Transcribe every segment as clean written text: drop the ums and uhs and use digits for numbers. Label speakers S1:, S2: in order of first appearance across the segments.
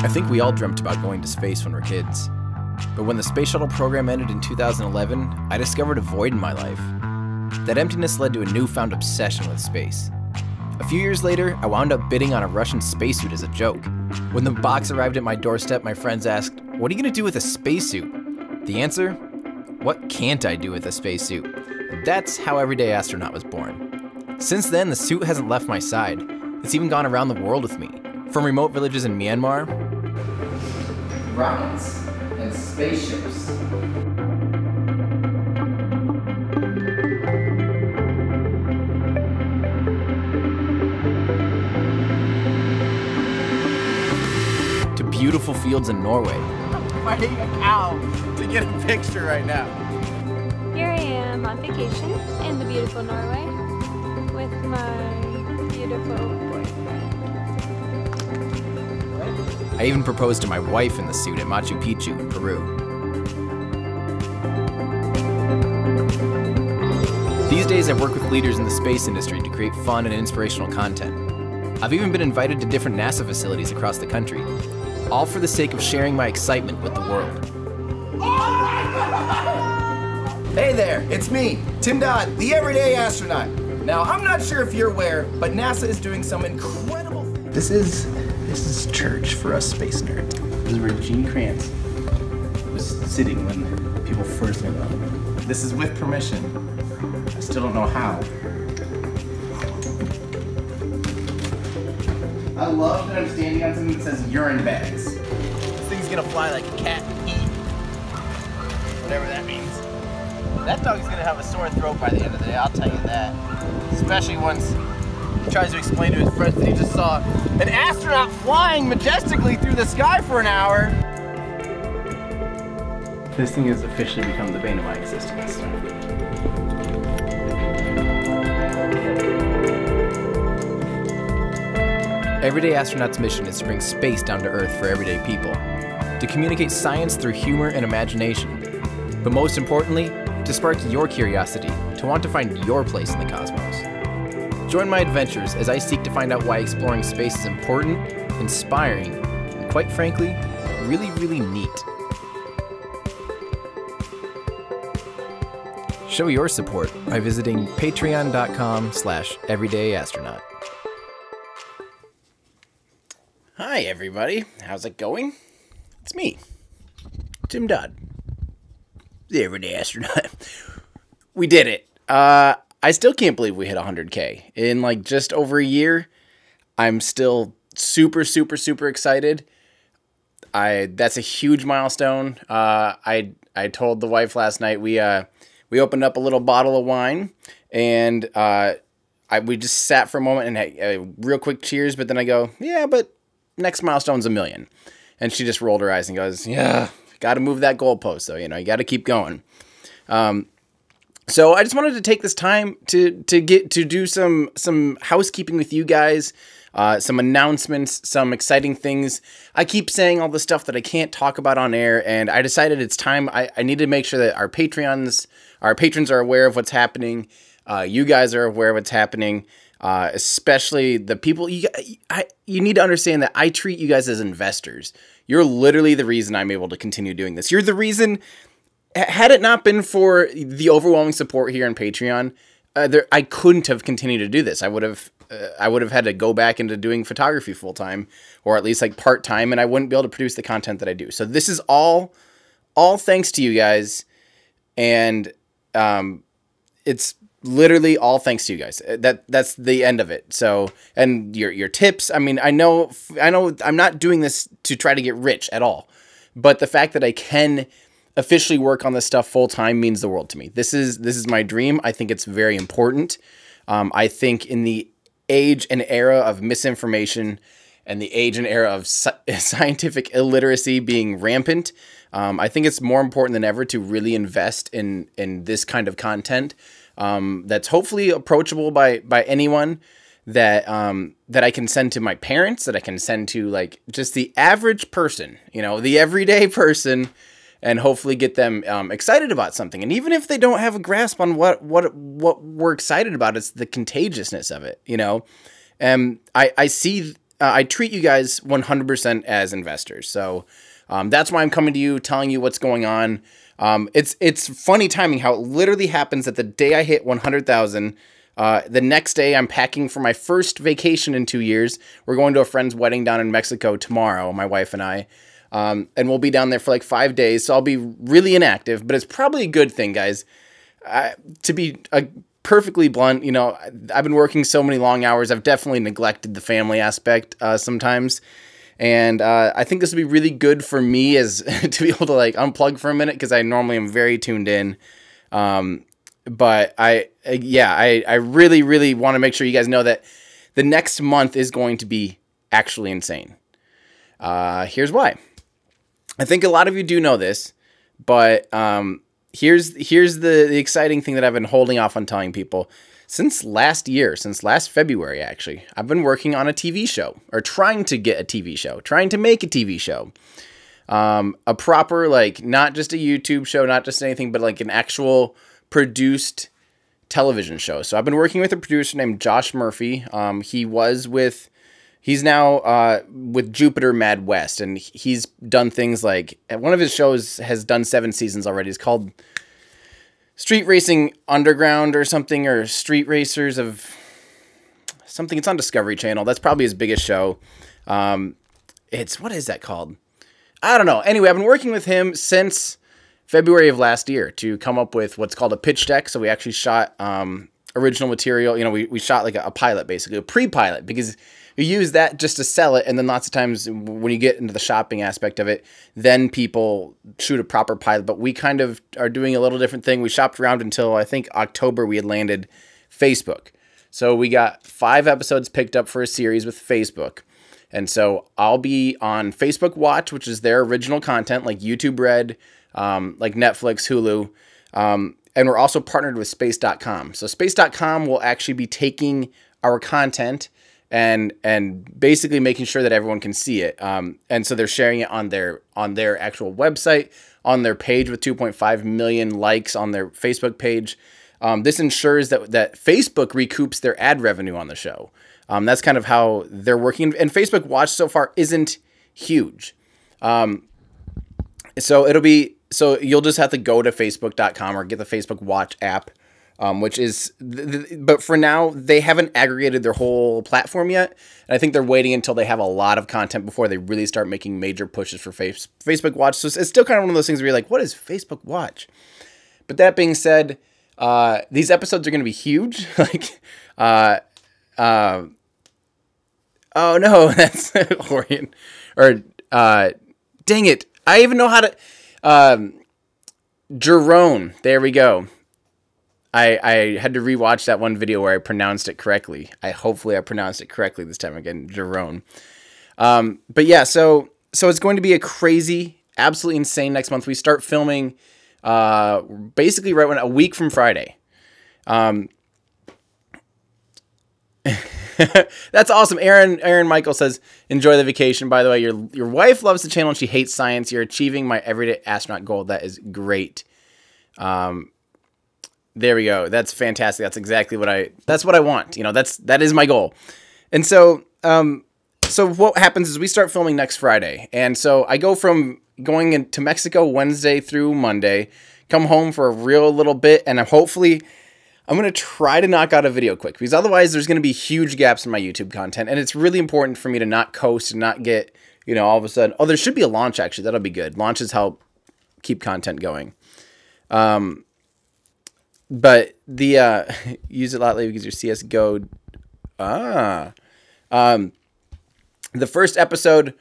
S1: I think we all dreamt about going to space when we're kids. But when the space shuttle program ended in 2011, I discovered a void in my life. That emptiness led to a newfound obsession with space. A few years later, I wound up bidding on a Russian spacesuit as a joke. When the box arrived at my doorstep, my friends asked, "What are you gonna do with a spacesuit?" The answer? What can't I do with a spacesuit? That's how Everyday Astronaut was born. Since then, the suit hasn't left my side. It's even gone around the world with me. From remote villages in Myanmar, rockets, and spaceships. To beautiful fields in Norway. I'm fighting a cow to get a picture right now.
S2: Here I am on vacation in the beautiful Norway with my beautiful boyfriend.
S1: I even proposed to my wife in the suit at Machu Picchu in Peru. These days I work with leaders in the space industry to create fun and inspirational content. I've even been invited to different NASA facilities across the country, all for the sake of sharing my excitement with the world.
S3: Hey there, it's me, Tim Dodd, the Everyday Astronaut. Now, I'm not sure if you're aware, but NASA is doing some incredible things. This is church for us space nerds.
S4: This is where Gene Kranz was sitting when people first went up.
S3: This is with permission. I still don't know how. I love that I'm standing on something that says urine bags.
S1: This thing's gonna fly like a cat in heat. Whatever that means. That dog's gonna have a sore throat by the end of the day, I'll tell you that. Especially once he tries to explain to his friends that he just saw an astronaut flying majestically through the sky for an hour.
S4: This thing has officially become the bane of my existence.
S1: Everyday Astronaut's mission is to bring space down to Earth for everyday people, to communicate science through humor and imagination, but most importantly, to spark your curiosity, to want to find your place in the cosmos. Join my adventures as I seek to find out why exploring space is important, inspiring, and quite frankly, really, really neat. Show your support by visiting patreon.com/everydayastronaut. Hi everybody, how's it going? It's me, Tim Dodd, the Everyday Astronaut. We did it. I still can't believe we hit 100K in like just over a year. I'm still super, super, super excited. That's a huge milestone. I told the wife last night we opened up a little bottle of wine and we just sat for a moment and had a real quick cheers. But then I go, yeah, but next milestone's 1 million. And she just rolled her eyes and goes, yeah, got to move that goalpost though. You know, you got to keep going. So I just wanted to take this time to do some housekeeping with you guys, some announcements, some exciting things. I keep saying all the stuff that I can't talk about on air, and I decided it's time. I need to make sure that our patrons are aware of what's happening. You guys are aware of what's happening, especially the people. You need to understand that I treat you guys as investors. You're literally the reason I'm able to continue doing this. You're the reason. Had it not been for the overwhelming support here on Patreon, I couldn't have continued to do this. I would have had to go back into doing photography full time, or at least like part time, and I wouldn't be able to produce the content that I do. So this is all thanks to you guys, and it's literally all thanks to you guys. That's the end of it. So, and your tips. I mean, I know I'm not doing this to try to get rich at all, but the fact that I can officially work on this stuff full time means the world to me. This is my dream. I think it's very important. I think in the age and era of misinformation and the age and era of scientific illiteracy being rampant, I think it's more important than ever to really invest in this kind of content that's hopefully approachable by anyone, that I can send to my parents, that I can send to like just the average person, you know, the everyday person, and hopefully get them excited about something. And even if they don't have a grasp on what we're excited about, it's the contagiousness of it, you know. I see I treat you guys 100% as investors. So that's why I'm coming to you, telling you what's going on. It's funny timing how it literally happens that the day I hit 100,000, the next day I'm packing for my first vacation in 2 years. We're going to a friend's wedding down in Mexico tomorrow, my wife and I. And we'll be down there for like 5 days. So I'll be really inactive, but it's probably a good thing, guys. To be perfectly blunt, you know, I've been working so many long hours. I've definitely neglected the family aspect sometimes. And I think this would be really good for me as to be able to like unplug for a minute, because I normally am very tuned in. But I really, really want to make sure you guys know that the next month is going to be actually insane. Here's why. I think a lot of you do know this, but here's the exciting thing that I've been holding off on telling people. Since last year, since last February, actually, I've been working on a TV show, or trying to get a TV show, trying to make a TV show. A proper, like, not just a YouTube show, not just anything, but like an actual produced television show. So I've been working with a producer named Josh Murphy. He's now with Jupiter Mad West, and he's done things like, one of his shows has done 7 seasons already. It's called Street Racing Underground or something, or Street Racers of something. It's on Discovery Channel. That's probably his biggest show. What is that called? I don't know. Anyway, I've been working with him since February of last year to come up with what's called a pitch deck. So we actually shot original material. You know, we shot like a pilot, basically, a pre-pilot, because you use that just to sell it, and then lots of times when you get into the shopping aspect of it, then people shoot a proper pilot. But we kind of are doing a little different thing. We shopped around until, I think, October we had landed Facebook. So we got 5 episodes picked up for a series with Facebook. And so I'll be on Facebook Watch, which is their original content, like YouTube Red, like Netflix, Hulu. And we're also partnered with Space.com. So Space.com will actually be taking our content and basically making sure that everyone can see it. And so they're sharing it on their actual website, on their page with 2.5 million likes on their Facebook page. This ensures that Facebook recoups their ad revenue on the show. That's kind of how they're working. And Facebook Watch so far isn't huge. So you'll just have to go to Facebook.com or get the Facebook Watch app. Which is, but for now, they haven't aggregated their whole platform yet. And I think they're waiting until they have a lot of content before they really start making major pushes for Facebook Watch. So it's still kind of one of those things where you're like, what is Facebook Watch? But that being said, these episodes are going to be huge. Like, oh no, that's Orion. Or, dang it. I even know how to, Jerome. There we go. I had to rewatch that one video where I pronounced it correctly. Hopefully I pronounced it correctly this time again, Jerome. But yeah, so it's going to be a crazy, absolutely insane next month. We start filming basically a week from Friday. That's awesome. Aaron Michael says, enjoy the vacation. By the way, your wife loves the channel and she hates science. You're achieving my everyday astronaut goal. That is great. There we go. That's fantastic. That's exactly that's what I want. You know, that is my goal. And so, so what happens is we start filming next Friday. And so I go from going into Mexico Wednesday through Monday, come home for a real little bit. And I'm going to try to knock out a video quick, because otherwise there's going to be huge gaps in my YouTube content. And it's really important for me to not coast and not get, you know, all of a sudden, oh, there should be a launch actually. That'll be good. Launches help keep content going. But the use it lightly because your CSGO. The first episode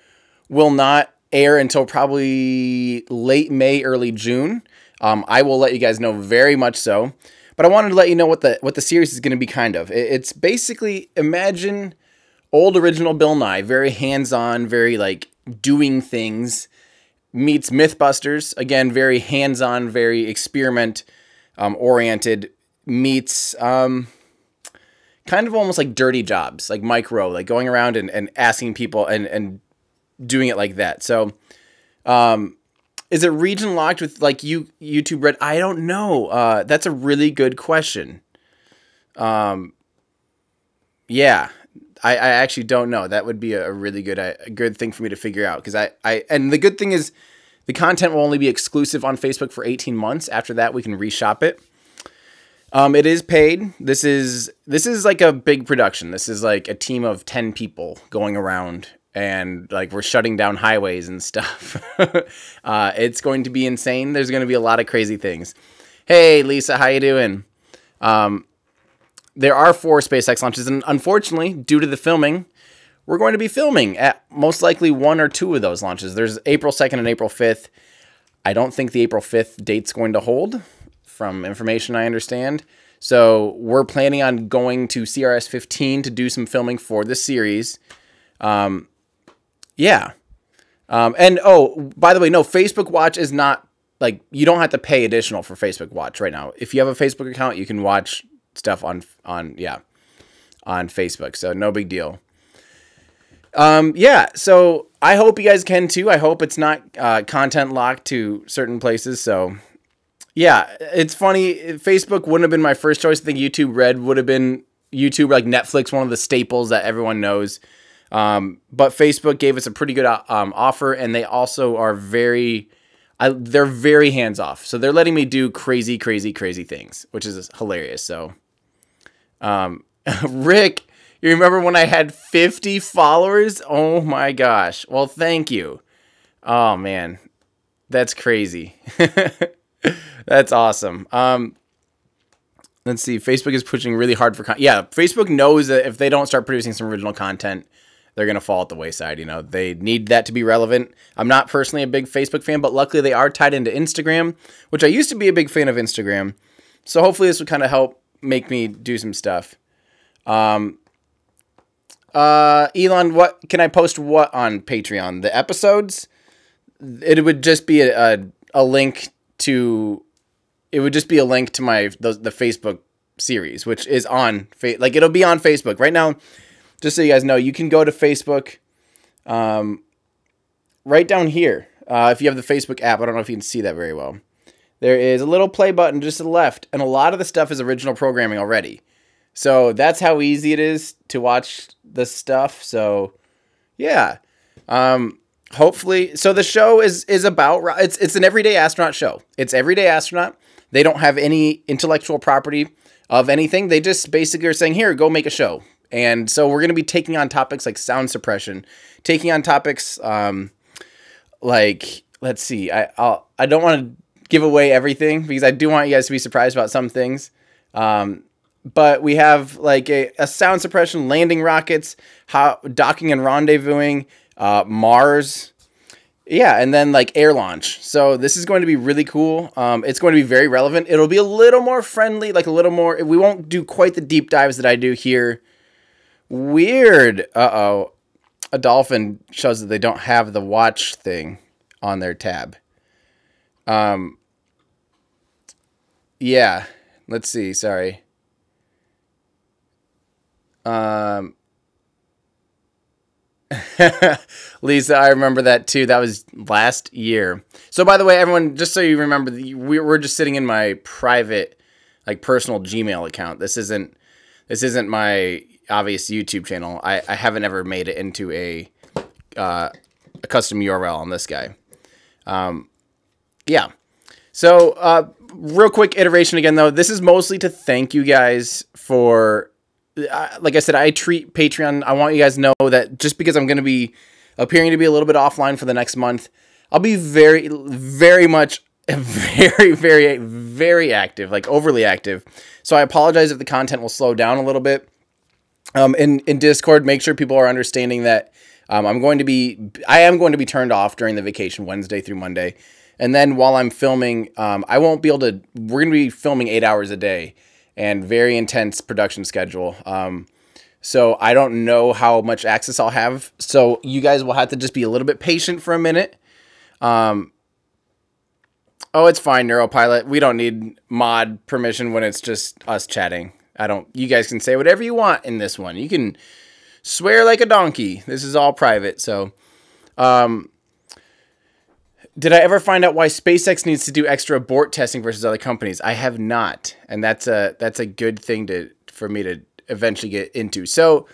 S1: will not air until probably late May, early June. I will let you guys know very much so. But I wanted to let you know what the series is going to be kind of. It's basically, imagine old original Bill Nye, very hands-on, very like doing things, meets Mythbusters, again, very hands-on, very experiment oriented, meets kind of almost like dirty jobs, like Mike Rowe, like going around and asking people and doing it like that. So is it region locked with like YouTube Red? I don't know. That's a really good question. Yeah, I actually don't know. That would be a really good thing for me to figure out, because and the good thing is the content will only be exclusive on Facebook for 18 months. After that, we can reshop it. It is paid. This is like a big production. This is like a team of 10 people going around, and like we're shutting down highways and stuff. It's going to be insane. There's going to be a lot of crazy things. Hey, Lisa, how you doing? There are 4 SpaceX launches, and unfortunately, due to the filming, we're going to be filming at most likely 1 or 2 of those launches. There's April 2nd and April 5th. I don't think the April 5th date's going to hold, from information I understand. So we're planning on going to CRS 15 to do some filming for this series. Yeah. And oh, by the way, no, Facebook Watch is not, like, you don't have to pay additional for Facebook Watch right now. If you have a Facebook account, you can watch stuff on Facebook. So no big deal. Yeah, so I hope you guys can too. I hope it's not content locked to certain places. So yeah, it's funny. Facebook wouldn't have been my first choice. I think YouTube Red would have been YouTube, like Netflix, one of the staples that everyone knows. But Facebook gave us a pretty good offer, and they also are they're very hands off. So they're letting me do crazy things, which is hilarious. So, Rick, you remember when I had 50 followers? Oh my gosh. Well, thank you. Oh man, that's crazy. That's awesome. Let's see. Facebook is pushing really hard for yeah, Facebook knows that if they don't start producing some original content, they're going to fall at the wayside. You know, they need that to be relevant. I'm not personally a big Facebook fan, but luckily they are tied into Instagram, which I used to be a big fan of Instagram. So hopefully this would kind of help make me do some stuff. Elon, what can I post what on Patreon? The episodes? It would just be a link to, it would just be a link to the Facebook series, which is on, like, it'll be on Facebook right now. Just so you guys know, you can go to Facebook, right down here. If you have the Facebook app, I don't know if you can see that very well. There is a little play button just to the left, and a lot of the stuff is original programming already. So that's how easy it is to watch the stuff. So yeah, hopefully. So the show is about, it's an everyday astronaut show. It's everyday astronaut. They don't have any intellectual property of anything. They just basically are saying, here, go make a show. And so we're going to be taking on topics like sound suppression, taking on topics like, let's see, I don't want to give away everything because I do want you guys to be surprised about some things. But we have like a sound suppression, landing rockets, docking and rendezvousing, Mars. Yeah, and then like air launch. So this is going to be really cool. It's going to be very relevant. It'll be a little more friendly, like a little more, we won't do quite the deep dives that I do here. Weird. Uh-oh. A dolphin shows that they don't have the watch thing on their tab. Yeah. Let's see. Sorry. Lisa, I remember that too. That was last year. So by the way, everyone, just so you remember, we're just sitting in my private, like personal Gmail account. This isn't my obvious YouTube channel. I haven't ever made it into a custom URL on this guy. Yeah. So, real quick iteration again, though. This is mostly to thank you guys for, like I said, I treat Patreon. I want you guys to know that just because I'm going to be appearing to be a little bit offline for the next month, I'll be very, very much, very active, like overly active. So I apologize if the content will slow down a little bit. In Discord, make sure people are understanding that I am going to be turned off during the vacation Wednesday through Monday. And then while I'm filming, I won't be able to, we're going to be filming 8 hours a day and very intense production schedule. So I don't know how much access I'll have. So you guys will have to just be a little bit patient for a minute. Oh, it's fine, Neuropilot. We don't need mod permission when it's just us chatting. You guys can say whatever you want in this one. You can swear like a donkey. This is all private. So, did I ever find out why SpaceX needs to do extra abort testing versus other companies? I have not. And that's a good thing for me to eventually get into. So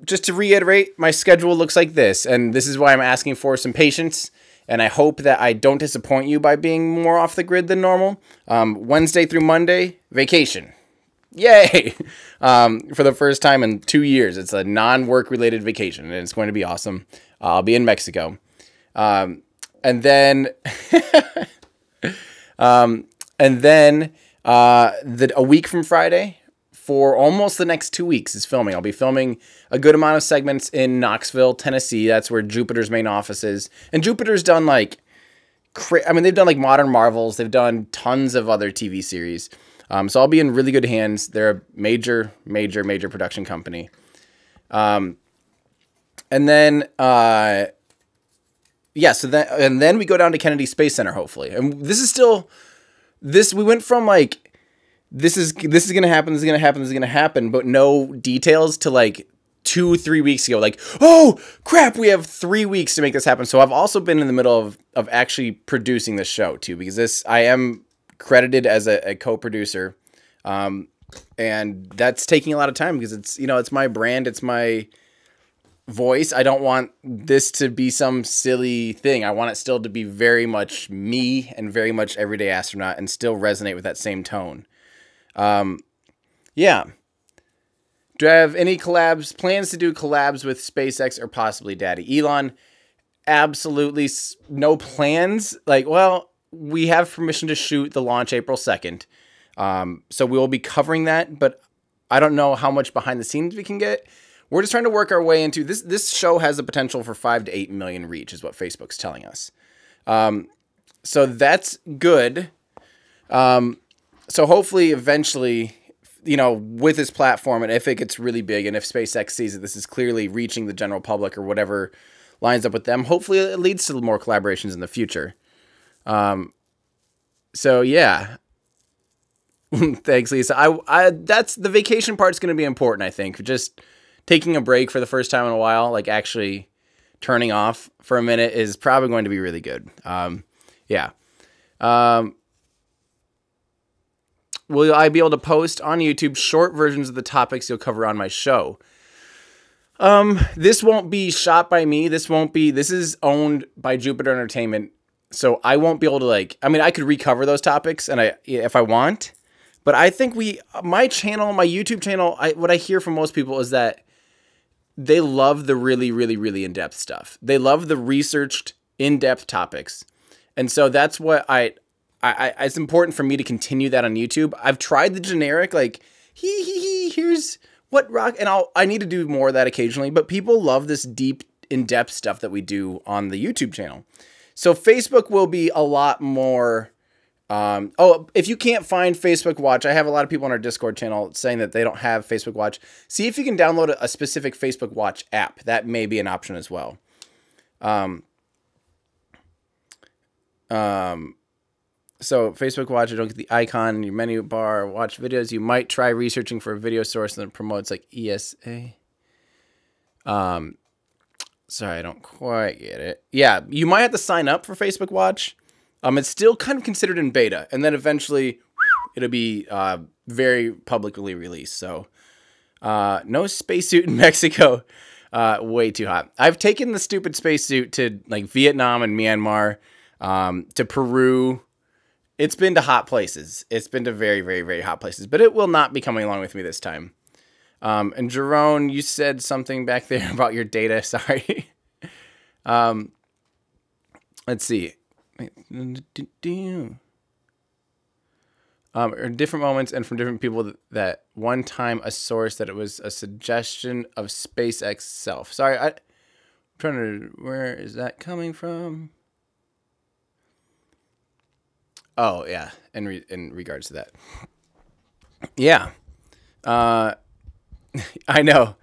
S1: Just to reiterate, my schedule looks like this, and this is why I'm asking for some patience, and I hope that I don't disappoint you by being more off the grid than normal. Wednesday through Monday, vacation. Yay! For the first time in 2 years, it's a non-work related vacation, and it's going to be awesome. I'll be in Mexico. And then, a week from Friday, for almost the next 2 weeks is filming. I'll be filming a good amount of segments in Knoxville, Tennessee. That's where Jupiter's main office is. And Jupiter's done like, they've done like Modern Marvels. They've done tons of other TV series. So I'll be in really good hands. They're a major production company. And then we go down to Kennedy Space Center, hopefully. And this is still, we went from like, this is going to happen, but no details to like 2-3 weeks ago. Like, oh crap, we have 3 weeks to make this happen. So I've also been in the middle of actually producing this show too, because I am credited as a co-producer. And that's taking a lot of time because it's my brand. It's my voice. I don't want this to be some silly thing. I want it still to be very much me and very much Everyday Astronaut and still resonate with that same tone. Yeah. Do I have any plans to do collabs with SpaceX or possibly Daddy Elon? Absolutely no plans. Like, well, we have permission to shoot the launch April 2nd. So we will be covering that, but I don't know how much behind the scenes we can get. We're just trying to work our way into this. This show has the potential for 5 to 8 million reach is what Facebook's telling us. So that's good. So hopefully eventually, with this platform, and if it gets really big and if SpaceX sees that this is clearly reaching the general public or whatever lines up with them, hopefully it leads to more collaborations in the future. So yeah. Thanks, Lisa. That's the vacation part's going to be important, I think. Just taking a break for the first time in a while, like actually turning off for a minute is probably going to be really good. Yeah. Will I be able to post on YouTube short versions of the topics you'll cover on my show? This won't be shot by me. This is owned by Jupiter Entertainment. So I won't be able to I could recover those topics if I want, but I think my YouTube channel, what I hear from most people is that they love the really, really, really in-depth stuff. They love the researched in-depth topics. And so that's what it's important for me to continue that on YouTube. I've tried the generic, here's what rock, and I need to do more of that occasionally, but people love this deep, in-depth stuff that we do on the YouTube channel. So Facebook will be a lot more, if you can't find Facebook Watch, I have a lot of people on our Discord channel saying that they don't have Facebook Watch. See if you can download a specific Facebook Watch app. That may be an option as well. So Facebook Watch, you don't get the icon in your menu bar. Watch videos. You might try researching for a video source that promotes like ESA. Sorry, I don't quite get it. Yeah, you might have to sign up for Facebook Watch. It's still kind of considered in beta, and then eventually it'll be very publicly released. So no spacesuit in Mexico. Way too hot. I've taken the stupid spacesuit to like Vietnam and Myanmar, to Peru. It's been to hot places. It's been to very, very, very hot places, but it will not be coming along with me this time. And Jerome, you said something back there about your data. Sorry. Let's see. Different moments and from different people that one time a source that it was a suggestion of SpaceX self. Sorry, I'm trying to, where is that coming from? Oh yeah, in regards to that. Yeah. I know.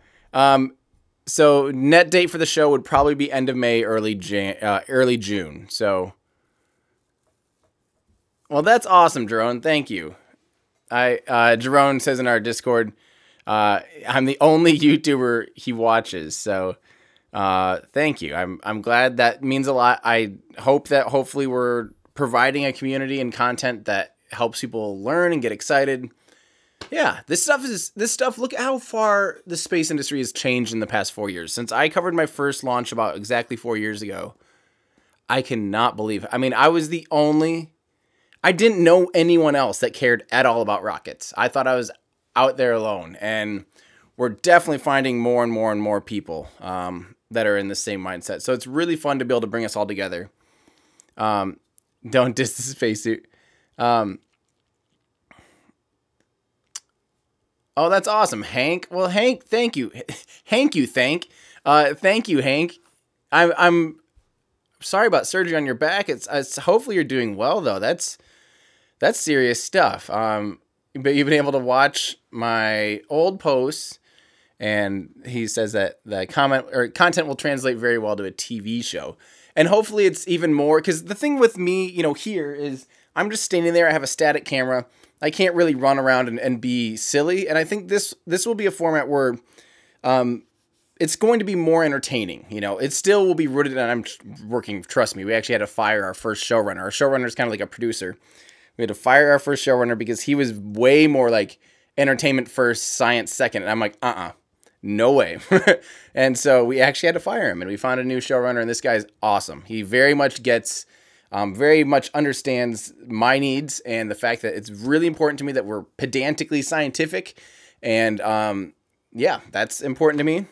S1: So net date for the show would probably be end of May, early June. So, well, that's awesome, Jerome. Thank you. Jerome says in our Discord, I'm the only YouTuber he watches. So, thank you. I'm glad. That means a lot. I hope that hopefully we're providing a community and content that helps people learn and get excited. Yeah, this stuff. Look at how far the space industry has changed in the past 4 years. Since I covered my first launch about exactly 4 years ago, I cannot believe. I mean, I didn't know anyone else that cared at all about rockets. I thought I was out there alone, and we're definitely finding more and more and more people that are in the same mindset. So it's really fun to be able to bring us all together. Don't diss the spacesuit. Oh, that's awesome, Hank. Well, Hank, thank you. Thank you, Hank. I'm sorry about surgery on your back. It's hopefully you're doing well though. That's serious stuff. But you've been able to watch my old posts, and he says that the content will translate very well to a TV show. And hopefully it's even more, because the thing with me, here is I'm just standing there. I have a static camera. I can't really run around and be silly. And I think this will be a format where it's going to be more entertaining. It still will be rooted, and I'm working, trust me, we actually had to fire our first showrunner. Our showrunner is kind of like a producer. We had to fire our first showrunner because he was way more like entertainment first, science second. And I'm like, no way. And so we actually had to fire him, and we found a new showrunner, and this guy's awesome. He very much gets, very much understands my needs and the fact that it's really important to me that we're pedantically scientific. And yeah, that's important to me.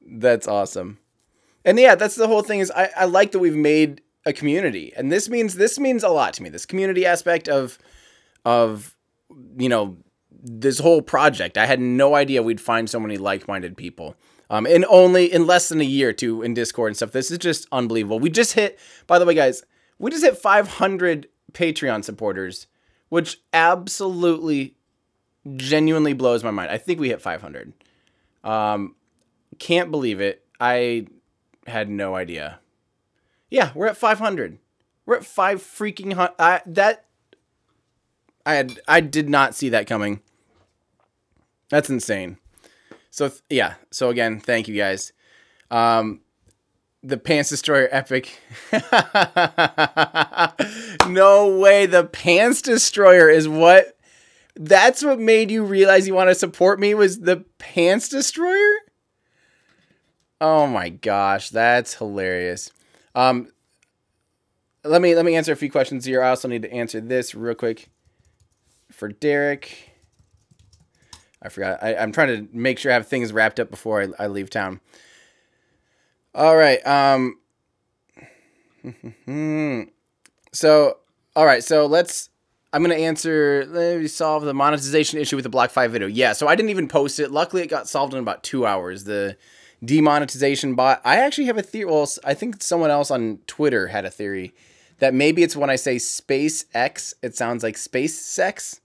S1: That's awesome. And yeah, that's the whole thing is I like that we've made a community, and this means a lot to me. This community aspect of this whole project. I had no idea we'd find so many like-minded people. In less than a year too, in Discord and stuff. This is just unbelievable. We just hit, by the way, guys, we just hit 500 Patreon supporters, which absolutely, genuinely blows my mind. I think we hit 500. Can't believe it. I had no idea. Yeah, we're at 500. We're at 5 freaking I did not see that coming. That's insane. So yeah. So again, thank you guys. The Pants Destroyer epic. No way. The Pants Destroyer is what. That's what made you realize you want to support me, was the Pants Destroyer? Oh my gosh, that's hilarious. Let me answer a few questions here. I also need to answer this real quick for Derek. I forgot. I'm trying to make sure I have things wrapped up before I leave town. All right. So I'm going to answer, let me solve the monetization issue with the Block 5 video. Yeah, so I didn't even post it. Luckily, it got solved in about 2 hours. The demonetization bot. I actually have a theory. Well, I think someone else on Twitter had a theory that maybe it's when I say SpaceX, it sounds like space sex.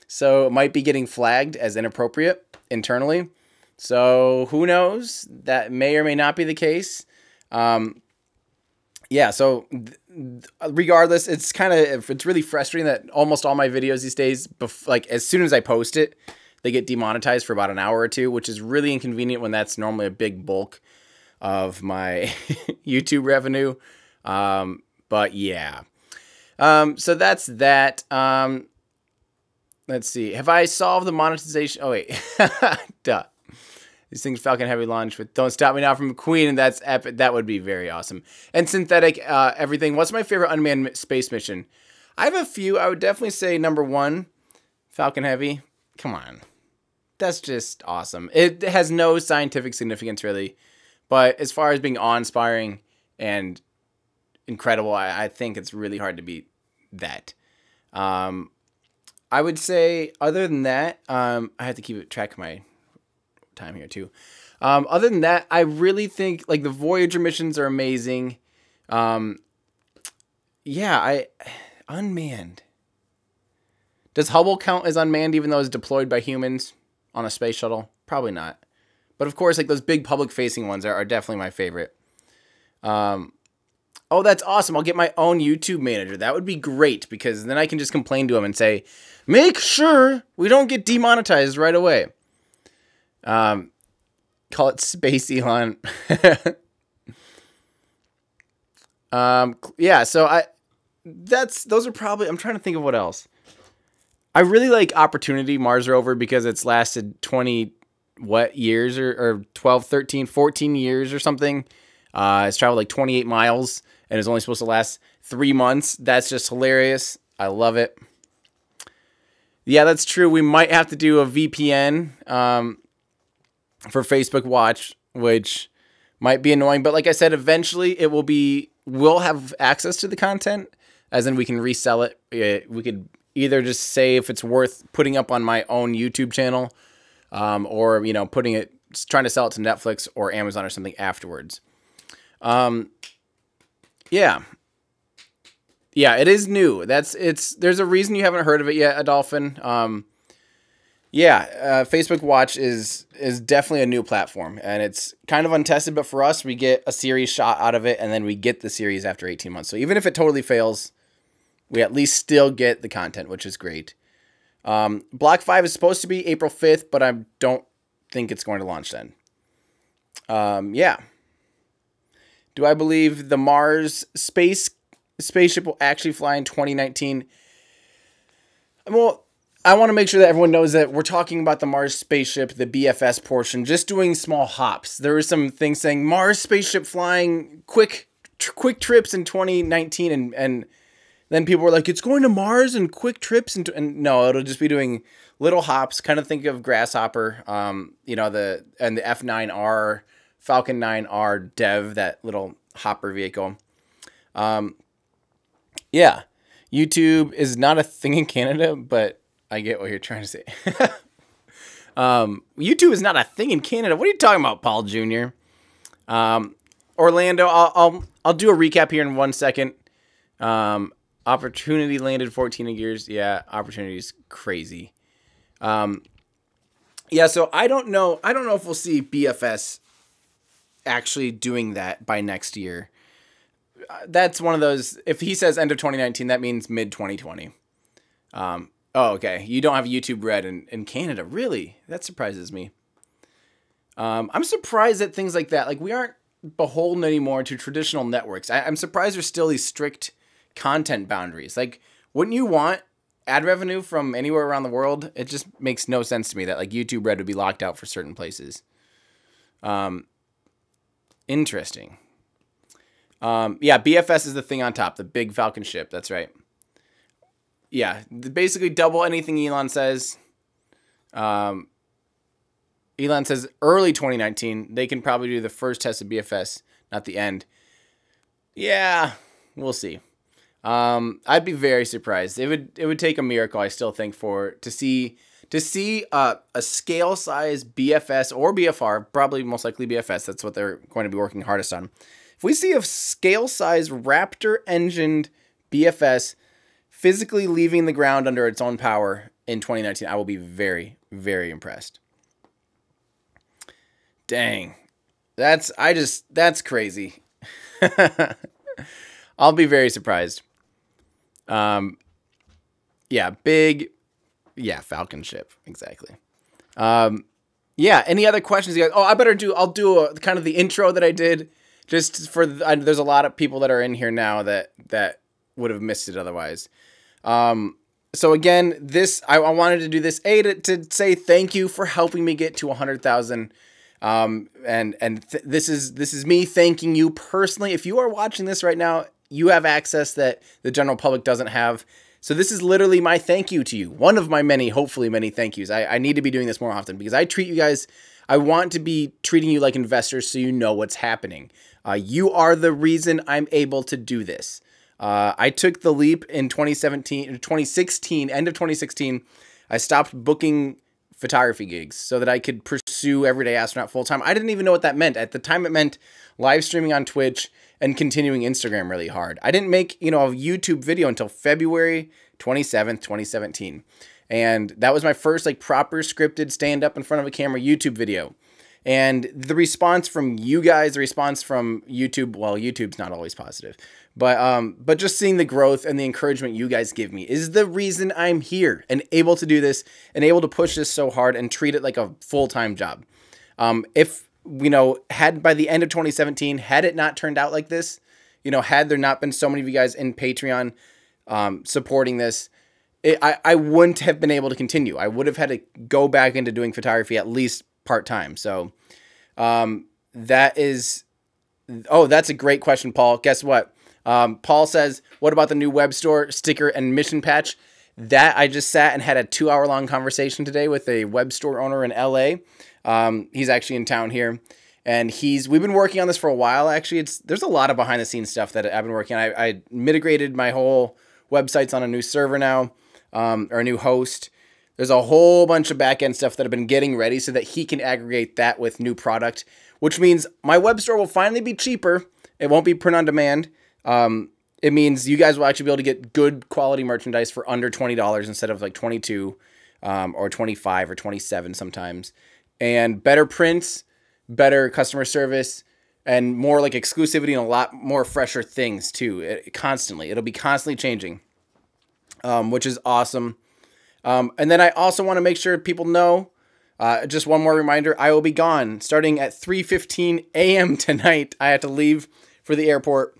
S1: So it might be getting flagged as inappropriate internally. So who knows? That may or may not be the case. Yeah, so regardless, it's really frustrating that almost all my videos these days, like as soon as I post it, they get demonetized for about an hour or two, which is really inconvenient when that's normally a big bulk of my YouTube revenue. But yeah. So that's that. Let's see. Have I solved the monetization? Oh, wait. Duh. These things Falcon Heavy launch with Don't Stop Me Now from Queen, and that's epic. That would be very awesome. And synthetic everything. What's my favorite unmanned space mission? I have a few. I would definitely say number 1, Falcon Heavy. Come on. That's just awesome. It has no scientific significance, really. But as far as being awe-inspiring and incredible, I think it's really hard to beat that. I would say, other than that, I have to keep track of my time here, too. Other than that, I really think, like, the Voyager missions are amazing. Yeah, unmanned. Does Hubble count as unmanned even though it's deployed by humans on a space shuttle? Probably not. But of course, like those big public-facing ones are definitely my favorite. Oh, that's awesome. I'll get my own YouTube manager. That would be great, because then I can just complain to him and say, make sure we don't get demonetized right away. Call it Space Elon. Yeah, so those are probably, I'm trying to think of what else. I really like Opportunity Mars rover because it's lasted 20 years or 12, 13, 14 years or something. It's traveled like 28 miles and is only supposed to last 3 months. That's just hilarious. I love it. Yeah, that's true. We might have to do a VPN for Facebook Watch, which might be annoying. But like I said, eventually we'll have access to the content, as in we can resell it. We could either just say if it's worth putting up on my own YouTube channel, or, trying to sell it to Netflix or Amazon or something afterwards. Yeah. Yeah, it is new. There's a reason you haven't heard of it yet, Adolphin. Facebook Watch is definitely a new platform, and it's kind of untested, but for us, we get a series shot out of it, and then we get the series after 18 months. So even if it totally fails, we at least still get the content, which is great. Block 5 is supposed to be April 5th, but I don't think it's going to launch then. Yeah. Do I believe the Mars spaceship will actually fly in 2019? Well, I want to make sure that everyone knows that we're talking about the Mars spaceship, the BFS portion, just doing small hops. There were some things saying Mars spaceship flying quick trips in 2019, and then people were like, it's going to Mars and quick trips, and no, it'll just be doing little hops. Kind of think of Grasshopper, the F9R, Falcon 9R Dev, that little hopper vehicle. Yeah, YouTube is not a thing in Canada, but I get what you're trying to say. YouTube is not a thing in Canada. What are you talking about, Paul Jr.? Orlando, I'll do a recap here in 1 second. Opportunity landed 14 years. Yeah, Opportunity's crazy. Yeah, so I don't know if we'll see BFS actually doing that by next year. That's one of those, if he says end of 2019, that means mid 2020. Oh, okay. You don't have YouTube Red in Canada. Really? That surprises me. I'm surprised at things like that. Like, we aren't beholden anymore to traditional networks. I'm surprised there's still these strict content boundaries. Like, wouldn't you want ad revenue from anywhere around the world? It just makes no sense to me that, like, YouTube Red would be locked out for certain places. Interesting. Yeah, BFS is the thing on top, the big Falcon ship. That's right. Yeah, basically double anything Elon says. Elon says early 2019. They can probably do the first test of BFS, not the end. Yeah, we'll see. I'd be very surprised. It would take a miracle, I still think, to see a scale size BFS or BFR, probably most likely BFS. That's what they're going to be working hardest on. If we see a scale size Raptor engined BFS physically leaving the ground under its own power in 2019, I will be very, very impressed. Dang. That's crazy. I'll be very surprised. Yeah, Falcon ship. Exactly. Yeah, any other questions you guys? Oh, I'll do a kind of the intro that I did just for there's a lot of people that are in here now that would have missed it otherwise. So again, I wanted to do this to say thank you for helping me get to 100,000. This is me thanking you personally. If you are watching this right now, you have access that the general public doesn't have. So this is literally my thank you to you. One of my hopefully many thank yous. I need to be doing this more often because I treat you guys, I want to be treating you like investors so you know what's happening. You are the reason I'm able to do this. I took the leap in 2016, end of 2016. I stopped booking photography gigs so that I could pursue Everyday Astronaut full time. I didn't even know what that meant. At the time, it meant live streaming on Twitch and continuing Instagram really hard. I didn't make, a YouTube video until February 27th, 2017. And that was my first proper scripted stand up in front of a camera YouTube video. And the response from you guys, the response from YouTube, well, YouTube's not always positive, but just seeing the growth and the encouragement you guys give me is the reason I'm here and able to do this and able to push this so hard and treat it like a full-time job. If, had by the end of 2017, had it not turned out like this, you know, had there not been so many of you guys in Patreon supporting this, I wouldn't have been able to continue. I would have had to go back into doing photography at least part-time. So that is, oh, that's a great question, Paul. Guess what? Paul says, what about the new web store sticker and mission patch? That I just sat and had a 2-hour-long conversation today with a web store owner in LA. He's actually in town here, and we've been working on this for a while. Actually, there's a lot of behind the scenes stuff that I've been working on. I migrated my whole websites on a new server now, or a new host. There's a whole bunch of back end stuff that I've been getting ready so that he can aggregate that with new product, which means my web store will finally be cheaper. It won't be print on demand. It means you guys will actually be able to get good quality merchandise for under $20 instead of like 22, or 25 or 27 sometimes, and better prints, better customer service, and more like exclusivity and a lot more fresher things too. It'll be constantly changing, which is awesome. And then I also want to make sure people know, just one more reminder, I will be gone starting at 3:15 a.m. tonight. I have to leave for the airport.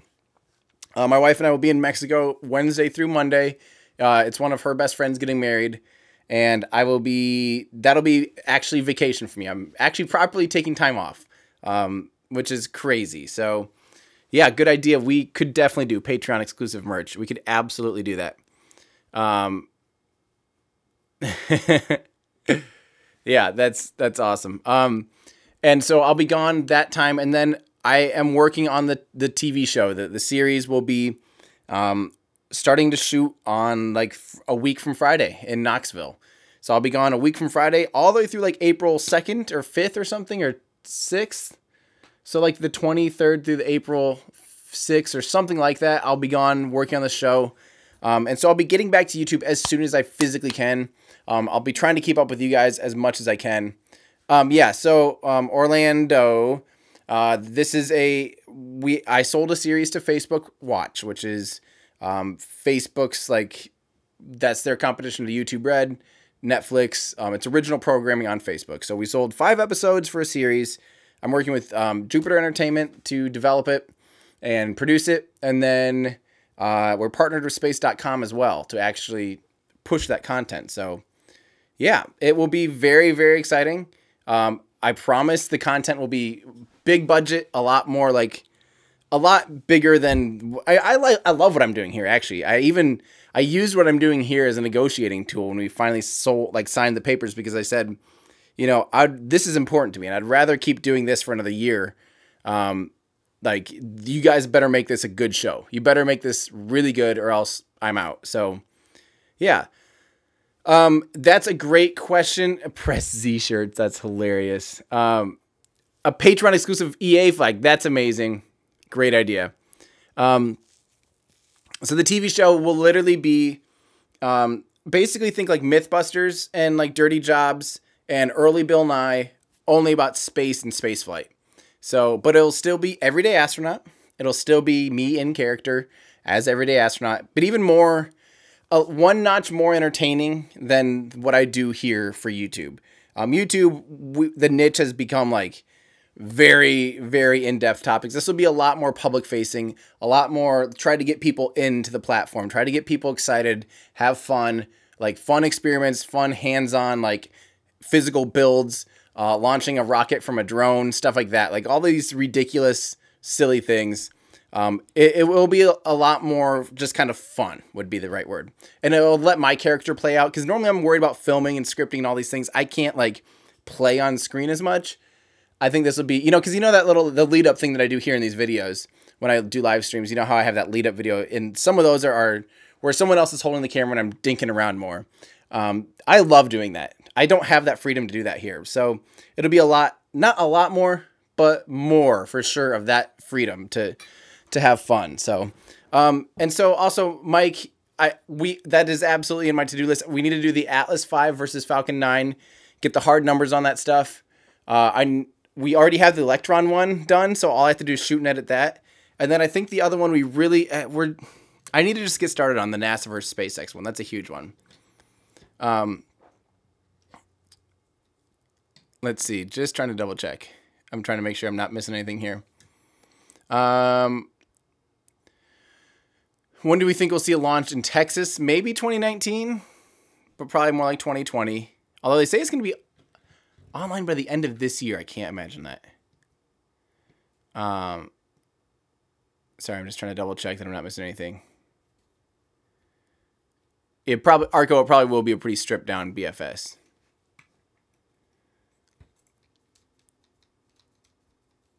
S1: My wife and I will be in Mexico Wednesday through Monday. It's one of her best friends getting married, and that'll be actually vacation for me. I'm actually properly taking time off, which is crazy. So yeah, good idea. We could definitely do Patreon exclusive merch. We could absolutely do that. Yeah, that's awesome. And so I'll be gone that time, and then I am working on the TV show. The series will be starting to shoot on like a week from Friday in Knoxville. So I'll be gone a week from Friday all the way through like April 2nd or 5th or something, or 6th. So like the 23rd through the April 6th or something like that. I'll be gone working on the show. And so I'll be getting back to YouTube as soon as I physically can. I'll be trying to keep up with you guys as much as I can. So Orlando, this is I sold a series to Facebook Watch, which is Facebook's, like, that's their competition to YouTube Red, Netflix. It's original programming on Facebook. So we sold 5 episodes for a series. I'm working with Jupiter Entertainment to develop it and produce it. And then we're partnered with space.com as well to actually push that content. So yeah, it will be very, very exciting. I promise the content will be big budget, a lot bigger than I love what I'm doing here. Actually, I used what I'm doing here as a negotiating tool when we finally signed the papers, because I said, you know, this is important to me, and I'd rather keep doing this for another year. Like, you guys better make this a good show. You better make this really good, or else I'm out. So yeah. That's a great question. Press Z shirts. That's hilarious. A Patreon exclusive EA flag. That's amazing. Great idea. So the TV show will literally be, basically think like Mythbusters and like Dirty Jobs and early Bill Nye, only about space and spaceflight. So, but it'll still be Everyday Astronaut. It'll still be me in character as Everyday Astronaut, but even more, one notch more entertaining than what I do here for YouTube. YouTube, the niche has become like very, very in-depth topics. This will be a lot more public facing, a lot more try to get people into the platform, try to get people excited, have fun, like fun experiments, fun hands-on, like physical builds, launching a rocket from a drone, stuff like that. Like all these ridiculous, silly things. It will be a lot more just kind of fun would be the right word. And it'll let my character play out, because normally I'm worried about filming and scripting and all these things. I can't like play on screen as much. I think this will be, because the lead up thing that I do here in these videos when I do live streams, you know how I have that lead up video, and some of those are where someone else is holding the camera and I'm dinking around more. I love doing that. I don't have that freedom to do that here. So it'll be not a lot more, but more for sure of that freedom to have fun. So, and so also Mike, that is absolutely in my to-do list. We need to do the Atlas V versus Falcon 9, get the hard numbers on that stuff. We already have the Electron one done, so all I have to do is shoot and edit that. And then I think the other one I need to just get started on the NASA versus SpaceX one. That's a huge one. Let's see, just trying to double check. I'm trying to make sure I'm not missing anything here. When do we think we'll see a launch in Texas? Maybe 2019, but probably more like 2020. Although they say it's going to be online by the end of this year. I can't imagine that. Sorry, I'm just trying to double check that I'm not missing anything. Arco probably will be a pretty stripped down BFS.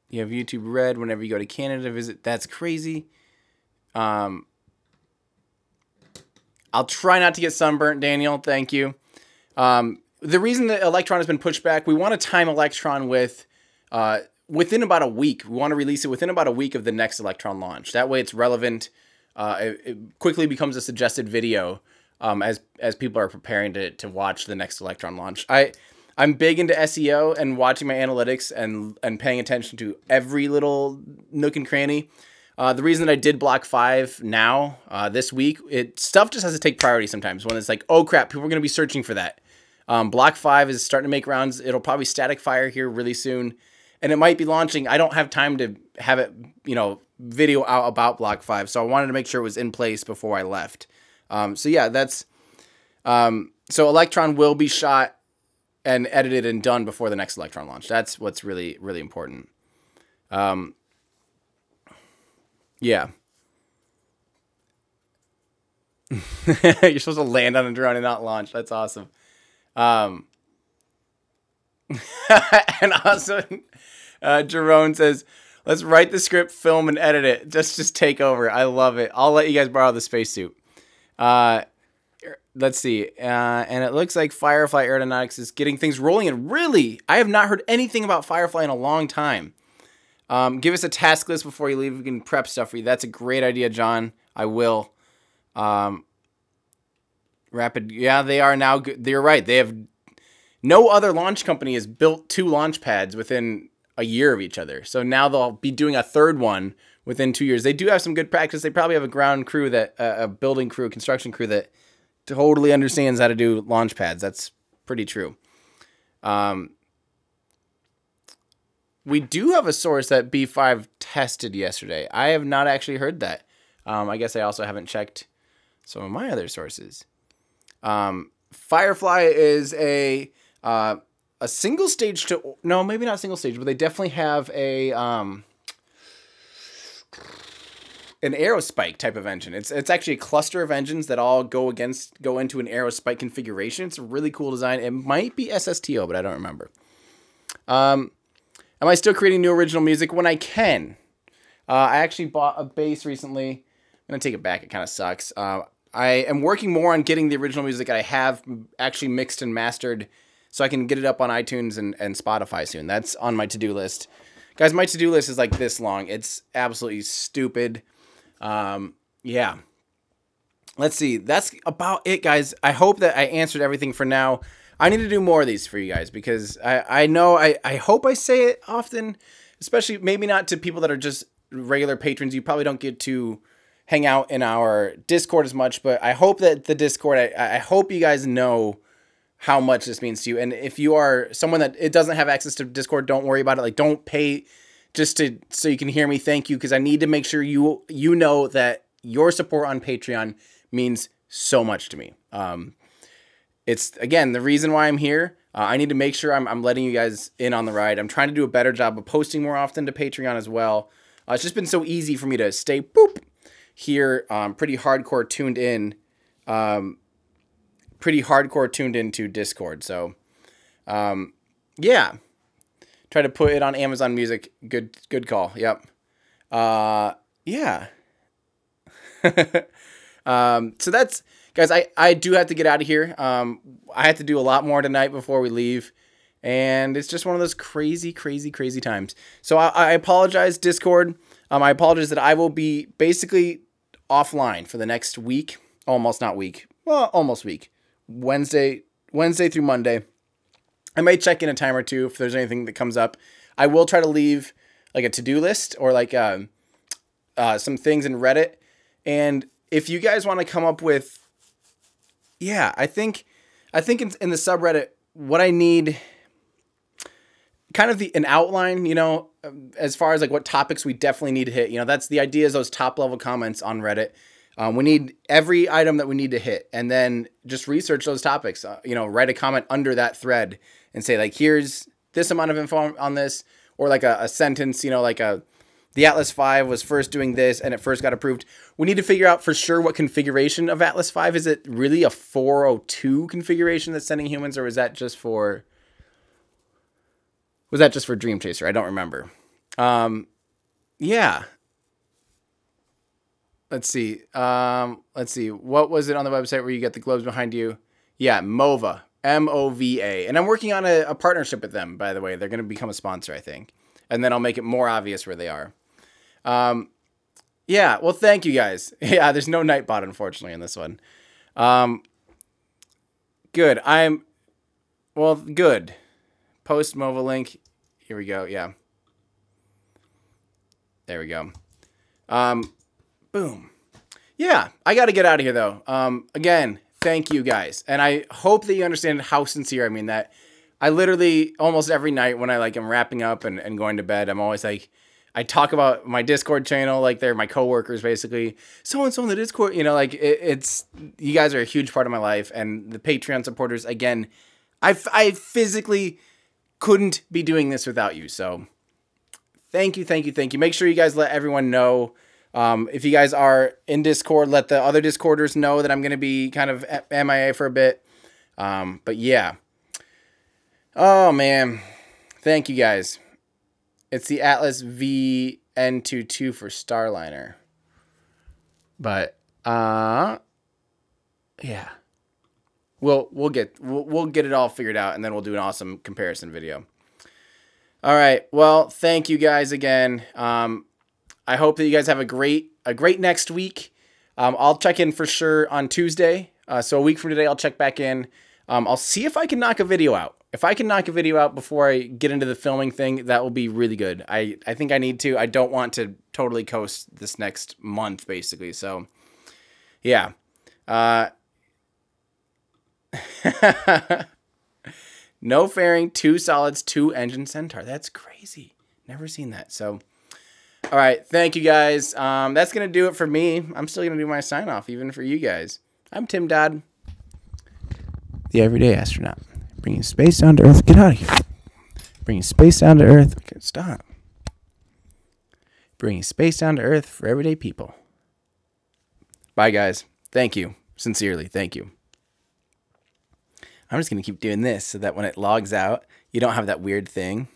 S1: You have YouTube Red whenever you go to Canada to visit. That's crazy. I'll try not to get sunburnt, Daniel. Thank you. The reason that Electron has been pushed back, we want to time Electron with within about a week. We want to release it within about a week of the next Electron launch. That way it's relevant. It quickly becomes a suggested video as people are preparing to watch the next Electron launch. I'm big into SEO and watching my analytics and paying attention to every little nook and cranny. The reason that I did Block 5 now, this week, stuff just has to take priority sometimes when it's like, oh crap, people are going to be searching for that. Block 5 is starting to make rounds. It'll probably static fire here really soon. And it might be launching. I don't have time to have it, video out about Block 5. So I wanted to make sure it was in place before I left. So yeah, that's... so Electron will be shot and edited and done before the next Electron launch. That's what's really, really important. Yeah. You're supposed to land on a drone and not launch. That's awesome. And also, Jerome says, let's write the script, film, and edit it. Just take over. I love it. I'll let you guys borrow the spacesuit. Let's see. And it looks like Firefly Aeronautics is getting things rolling. And really, I have not heard anything about Firefly in a long time. Give us a task list before you leave. We can prep stuff for you. That's a great idea, John. I will. Rapid. Yeah, they are now good. You're right. They have... No other launch company has built 2 launch pads within a year of each other. So now they'll be doing a third one within 2 years. They do have some good practice. They probably have a ground crew, a building crew, a construction crew that totally understands how to do launch pads. That's pretty true. We do have a source that B5 tested yesterday. I have not actually heard that. I guess I also haven't checked some of my other sources. Firefly is a single stage to... No, maybe not single stage, but they definitely have an aerospike type of engine. It's actually a cluster of engines that all go into an aerospike configuration. It's a really cool design. It might be SSTO, but I don't remember. Am I still creating new original music when I can? I actually bought a bass recently. I'm going to take it back. It kind of sucks. I am working more on getting the original music I have actually mixed and mastered so I can get it up on iTunes and Spotify soon. That's on my to-do list. Guys, my to-do list is like this long. It's absolutely stupid. Yeah. Let's see. That's about it, guys. I hope that I answered everything for now. I need to do more of these for you guys because I know I hope I say it often, especially maybe not to people that are just regular patrons. You probably don't get to hang out in our Discord as much, but I hope that the Discord, I hope you guys know how much this means to you. And if you are someone that it doesn't have access to Discord, don't worry about it. Like, don't pay just so you can hear me. Thank you. Because I need to make sure you know that your support on Patreon means so much to me. It's, again, the reason why I'm here. I need to make sure I'm letting you guys in on the ride. I'm trying to do a better job of posting more often to Patreon as well. It's just been so easy for me to stay here, pretty hardcore tuned in, into Discord. So, yeah, try to put it on Amazon Music. Good call. Yep. Yeah. So that's, guys, I do have to get out of here. I have to do a lot more tonight before we leave. And it's just one of those crazy, crazy, crazy times. So I apologize, Discord. I apologize that I will be basically offline for the next week. Almost not week. Well, almost week. Wednesday through Monday. I might check in a time or two if there's anything that comes up. I will try to leave like a to-do list or like some things in Reddit. And if you guys want to come up with, yeah, I think in the subreddit, what I need, kind of an outline, as far as like what topics we definitely need to hit. That's the idea, is those top level comments on Reddit. We need every item that we need to hit, and then just research those topics. Write a comment under that thread and say, like, here's this amount of info on this, or like a sentence, the Atlas V was first doing this and it first got approved. We need to figure out for sure what configuration of Atlas V. Is it really a 402 configuration that's sending humans, or was that just for Dream Chaser? I don't remember. Yeah. Let's see. What was it on the website where you get the globes behind you? Yeah, MOVA. MOVA. And I'm working on a partnership with them, by the way. They're going to become a sponsor, I think. And then I'll make it more obvious where they are. Yeah, well, thank you guys. Yeah, there's no Nightbot, unfortunately, in this one. Good. Good. Post MOVA link. Here we go. Yeah. There we go. Boom. Yeah, I got to get out of here, though. Again, thank you guys. And I hope that you understand how sincere I mean that. I literally, almost every night when I am wrapping up and going to bed, I'm always like, I talk about my Discord channel, like they're my coworkers, basically. So-and-so in the Discord, it's, you guys are a huge part of my life. And the Patreon supporters, again, I physically couldn't be doing this without you. So thank you. Make sure you guys let everyone know. If you guys are in Discord, let the other Discorders know that I'm going to be kind of MIA for a bit. But yeah. Oh, man. Thank you, guys. It's the Atlas VN22 for Starliner. But, yeah. We'll get it all figured out, and then we'll do an awesome comparison video. All right. Well, thank you guys again. I hope that you guys have a great next week. I'll check in for sure on Tuesday. So a week from today, I'll check back in. I'll see if I can knock a video out. If I can knock a video out before I get into the filming thing, that will be really good. I think I need to. I don't want to totally coast this next month, basically. So, yeah. No fairing, 2 solids, 2 engine Centaur. That's crazy. Never seen that. So, all right. Thank you, guys. That's going to do it for me. I'm still going to do my sign-off, even for you guys. I'm Tim Dodd, the Everyday Astronaut. Bringing space down to Earth. Get out of here. Bringing space down to Earth. Okay, stop. Bringing space down to Earth for everyday people. Bye, guys. Thank you. Sincerely, thank you. I'm just going to keep doing this so that when it logs out, you don't have that weird thing.